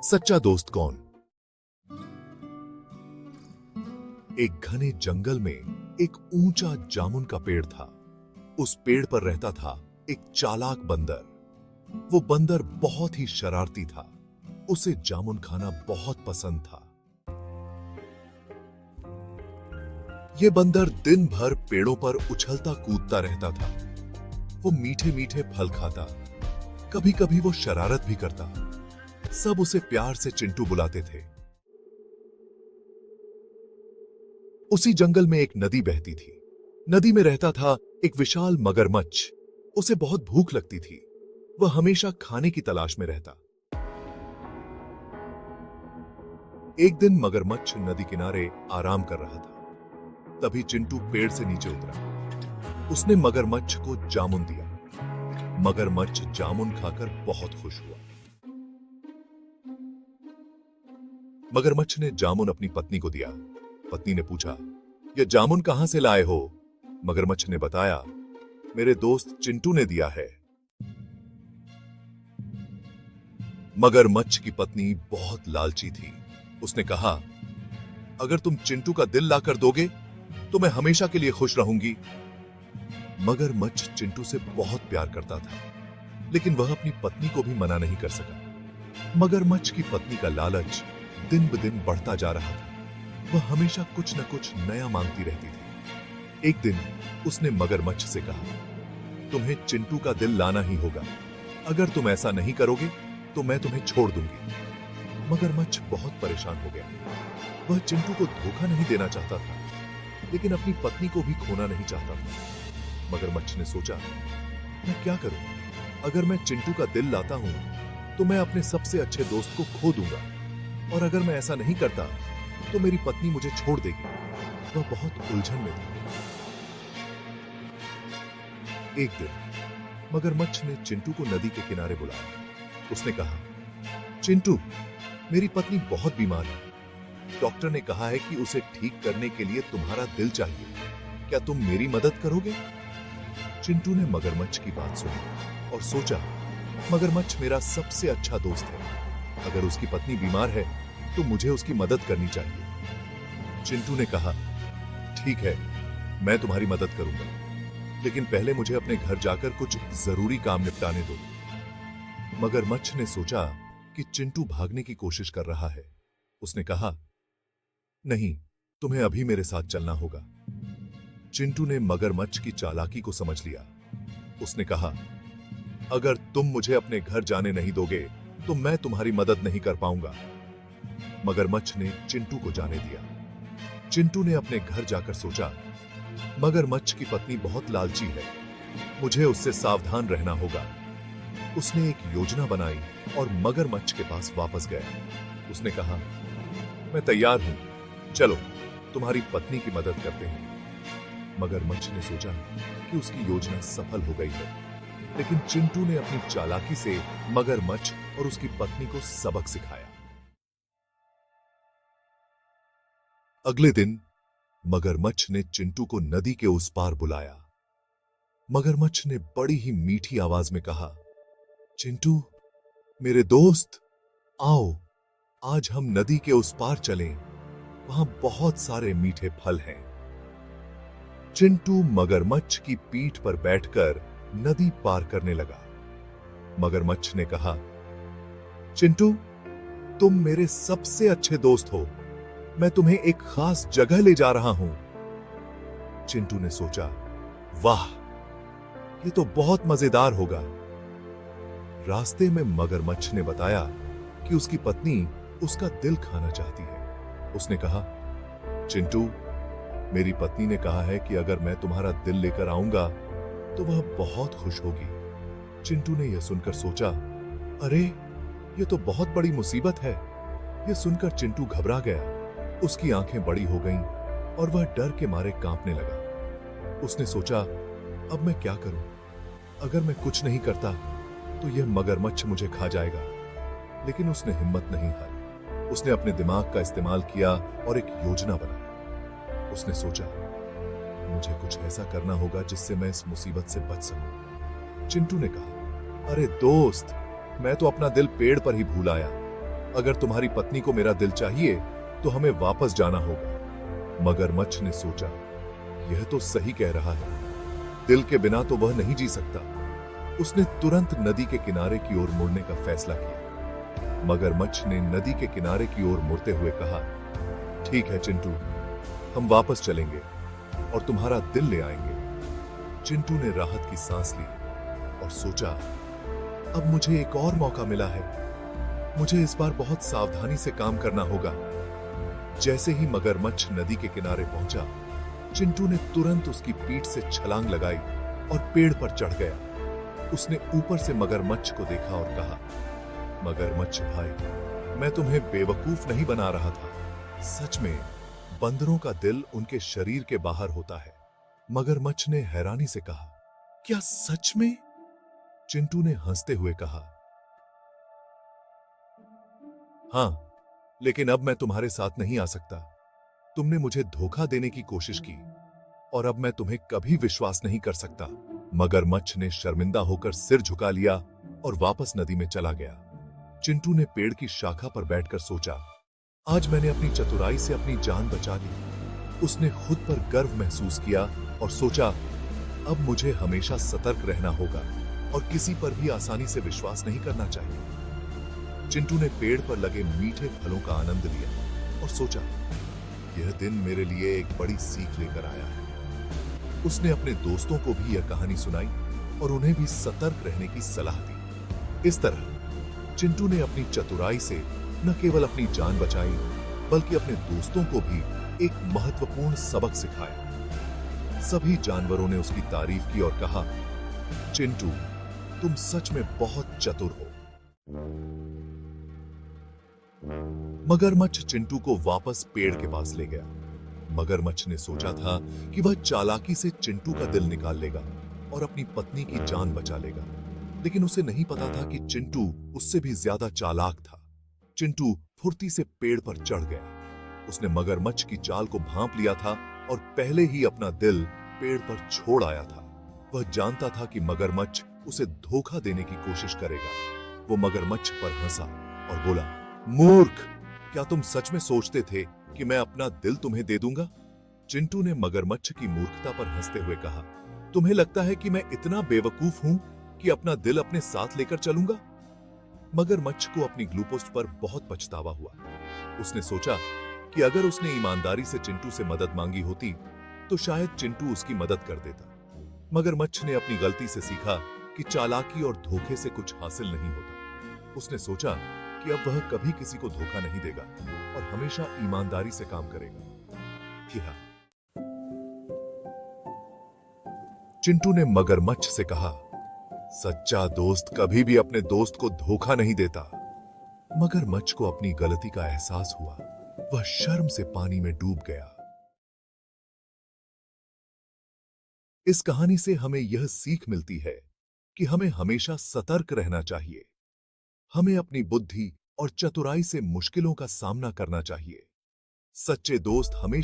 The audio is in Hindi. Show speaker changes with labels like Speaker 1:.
Speaker 1: सच्चा दोस्त कौन? एक घने जंगल में एक ऊंचा जामुन का पेड़ था। उस पेड़ पर रहता था एक चालाक बंदर। वो बंदर बहुत ही शरारती था। उसे जामुन खाना बहुत पसंद था। ये बंदर दिन भर पेड़ों पर उछलता कूदता रहता था। वो मीठे मीठे फल खाता, कभी कभी वो शरारत भी करता। सब उसे प्यार से चिंटू बुलाते थे। उसी जंगल में एक नदी बहती थी। नदी में रहता था एक विशाल मगरमच्छ। उसे बहुत भूख लगती थी। वह हमेशा खाने की तलाश में रहता। एक दिन मगरमच्छ नदी किनारे आराम कर रहा था। तभी चिंटू पेड़ से नीचे उतरा। उसने मगरमच्छ को जामुन दिया। मगरमच्छ जामुन खाकर बहुत खुश हुआ। मगरमच्छ ने जामुन अपनी पत्नी को दिया। पत्नी ने पूछा, यह जामुन कहां से लाए हो? मगरमच्छ ने बताया, मेरे दोस्त चिंटू ने दिया है। मगरमच्छ की पत्नी बहुत लालची थी। उसने कहा, अगर तुम चिंटू का दिल लाकर दोगे तो मैं हमेशा के लिए खुश रहूंगी। मगरमच्छ चिंटू से बहुत प्यार करता था, लेकिन वह अपनी पत्नी को भी मना नहीं कर सका। मगरमच्छ की पत्नी का लालच दिन ब दिन बढ़ता जा रहा था। वह हमेशा कुछ न कुछ नया मांगती रहती थी। एक दिन उसने मगरमच्छ से कहा, तुम्हें चिंटू का दिल लाना ही होगा। अगर तुम ऐसा नहीं करोगे तो मैं तुम्हें छोड़ दूंगी। मगरमच्छ बहुत परेशान हो गया। वह चिंटू को धोखा नहीं देना चाहता था, लेकिन अपनी पत्नी को भी खोना नहीं चाहता था। मगरमच्छ ने सोचा, मैं क्या करूं? अगर मैं चिंटू का दिल लाता हूं तो मैं अपने सबसे अच्छे दोस्त को खो दूंगा, और अगर मैं ऐसा नहीं करता तो मेरी पत्नी मुझे छोड़ देगी। वह बहुत उलझन में था। एक दिन मगरमच्छ ने चिंटू को नदी के किनारे बुलाया। उसने कहा, चिंटू, मेरी पत्नी बहुत बीमार है। डॉक्टर ने कहा है कि उसे ठीक करने के लिए तुम्हारा दिल चाहिए। क्या तुम मेरी मदद करोगे? चिंटू ने मगरमच्छ की बात सुनी और सोचा, मगरमच्छ मेरा सबसे अच्छा दोस्त है। अगर उसकी पत्नी बीमार है तो मुझे उसकी मदद करनी चाहिए। चिंटू ने कहा, ठीक है, मैं तुम्हारी मदद करूंगा, लेकिन पहले मुझे अपने घर जाकर कुछ जरूरी काम निपटाने दो। मगरमच्छ ने सोचा कि चिंटू भागने की कोशिश कर रहा है। उसने कहा, नहीं, तुम्हें अभी मेरे साथ चलना होगा। चिंटू ने मगरमच्छ की चालाकी को समझ लिया। उसने कहा, अगर तुम मुझे अपने घर जाने नहीं दोगे तो मैं तुम्हारी मदद नहीं कर पाऊंगा। मगरमच्छ ने चिंटू को जाने दिया। चिंटू ने अपने घर जाकर सोचा, मगरमच्छ की पत्नी बहुत लालची है, मुझे उससे सावधान रहना होगा। उसने एक योजना बनाई और मगरमच्छ के पास वापस गया। उसने कहा, मैं तैयार हूं, चलो तुम्हारी पत्नी की मदद करते हैं। मगरमच्छ ने सोचा कि उसकी योजना सफल हो गई है, लेकिन चिंटू ने अपनी चालाकी से मगरमच्छ और उसकी पत्नी को सबक सिखाया। अगले दिन मगरमच्छ ने चिंटू को नदी के उस पार बुलाया। मगरमच्छ ने बड़ी ही मीठी आवाज में कहा, चिंटू, मेरे दोस्त, आओ, आज हम नदी के उस पार चलें। वहां बहुत सारे मीठे फल हैं। चिंटू मगरमच्छ की पीठ पर बैठकर नदी पार करने लगा। मगरमच्छ ने कहा, चिंटू, तुम मेरे सबसे अच्छे दोस्त हो। मैं तुम्हें एक खास जगह ले जा रहा हूं। चिंटू ने सोचा, वाह, ये तो बहुत मजेदार होगा। रास्ते में मगरमच्छ ने बताया कि उसकी पत्नी उसका दिल खाना चाहती है। उसने कहा, चिंटू, मेरी पत्नी ने कहा है कि अगर मैं तुम्हारा दिल लेकर आऊंगा तो वह बहुत खुश होगी। चिंटू ने यह सुनकर सोचा, अरे, यह तो बहुत बड़ी मुसीबत है। यह सुनकर चिंटू घबरा गया। उसकी आंखें बड़ी हो गईं और वह डर के मारे कांपने लगा। उसने सोचा, अब मैं क्या करूं? अगर मैं कुछ नहीं करता तो यह मगरमच्छ मुझे खा जाएगा। लेकिन उसने हिम्मत नहीं हारी। उसने अपने दिमाग का इस्तेमाल किया और एक योजना बनाई। उसने सोचा, मुझे कुछ ऐसा करना होगा जिससे मैं इस मुसीबत से बच सकूं। चिंटू ने कहा, अरे दोस्त, मैं तो अपना दिल पेड़ पर ही भूल आया। अगर तुम्हारी पत्नी को मेरा दिल चाहिए तो हमें वापस जाना होगा। मगरमच्छ ने सोचा, यह तो सही कह रहा है, दिल के बिना तो वह नहीं जी सकता। उसने तुरंत नदी के किनारे की ओर मुड़ने का फैसला किया। मगरमच्छ ने नदी के किनारे की ओर मुड़ते हुए कहा, ठीक है चिंटू, हम वापस चलेंगे और तुम्हारा दिल ले आएंगे। चिंटू ने राहत की सांस ली और सोचा, अब मुझे एक और मौका मिला है। मुझे इस बार बहुत सावधानी से काम करना होगा। जैसे ही मगरमच्छ नदी के किनारे पहुंचा, चिंटू ने तुरंत उसकी पीठ से छलांग लगाई और पेड़ पर चढ़ गया। उसने ऊपर से मगरमच्छ को देखा और कहा, मगरमच्छ भाई, मैं तुम्हें बेवकूफ नहीं बना रहा था। सच में बंदरों का दिल उनके शरीर के बाहर होता है। मगरमच्छ ने हैरानी से कहा, क्या सच में? चिंटू ने हंसते हुए कहा, हां, लेकिन अब मैं तुम्हारे साथ नहीं आ सकता। तुमने मुझे धोखा देने की कोशिश की और अब मैं तुम्हें कभी विश्वास नहीं कर सकता। मगरमच्छ ने शर्मिंदा होकर सिर झुका लिया और वापस नदी में चला गया। चिंटू ने पेड़ की शाखा पर बैठकर सोचा, आज मैंने अपनी चतुराई से अपनी जान बचा ली। उसने खुद पर गर्व महसूस किया और सोचा, अब मुझे हमेशा सतर्क रहना होगा और किसी पर भी आसानी से विश्वास नहीं करना चाहिए। चिंटू ने पेड़ पर लगे मीठे फलों का आनंद लिया और सोचा, यह दिन मेरे लिए एक बड़ी सीख लेकर आया है। उसने अपने दोस्तों को भी यह कहानी सुनाई और उन्हें भी सतर्क रहने की सलाह दी। इस तरह चिंटू ने अपनी चतुराई से न केवल अपनी जान बचाई, बल्कि अपने दोस्तों को भी एक महत्वपूर्ण सबक सिखाया। सभी जानवरों ने उसकी तारीफ की और कहा, चिंटू, तुम सच में बहुत चतुर हो। मगरमच्छ चिंटू को वापस पेड़ के पास ले गया। मगरमच्छ ने सोचा था कि वह चालाकी से चिंटू का दिल निकाल लेगा और अपनी पत्नी की जान बचा लेगा, लेकिन उसे नहीं पता था कि चिंटू उससे भी ज्यादा चालाक था। चिंटू फुर्ती से पेड़ पर चढ़ गया। उसने मगरमच्छ की चाल को भांप लिया था और पहले ही अपना दिल पेड़ पर छोड़ आया था। वह जानता था कि मगरमच्छ उसे धोखा देने की कोशिश करेगा। वो मगरमच्छ पर हंसा और बोला, मूर्ख, क्या तुम सच में सोचते थे कि मैं अपना दिल तुम्हें दे दूंगा? चिंटू ने मगरमच्छ की मूर्खता पर हंसते हुए कहा, तुम्हें लगता है कि मैं इतना बेवकूफ हूं कि अपना दिल अपने साथ लेकर चलूंगा? मगरमच्छ को अपनी ग्लूपोस्ट पर बहुत पछतावा हुआ। उसने सोचा कि अगर उसने ईमानदारी से चिंटू से मदद मांगी होती तो शायद चिंटू उसकी मदद कर देता। मगरमच्छ ने अपनी गलती से सीखा कि चालाकी और धोखे से कुछ हासिल नहीं होता। उसने सोचा कि अब वह कभी किसी को धोखा नहीं देगा और हमेशा ईमानदारी से काम करेगा। जी हाँ। चिंटू ने मगरमच्छ से कहा, सच्चा दोस्त कभी भी अपने दोस्त को धोखा नहीं देता। मगरमच्छ को अपनी गलती का एहसास हुआ। वह शर्म से पानी में डूब गया। इस कहानी से हमें यह सीख मिलती है कि हमें हमेशा सतर्क रहना चाहिए। हमें अपनी बुद्धि और चतुराई से मुश्किलों का सामना करना चाहिए। सच्चे दोस्त हमेशा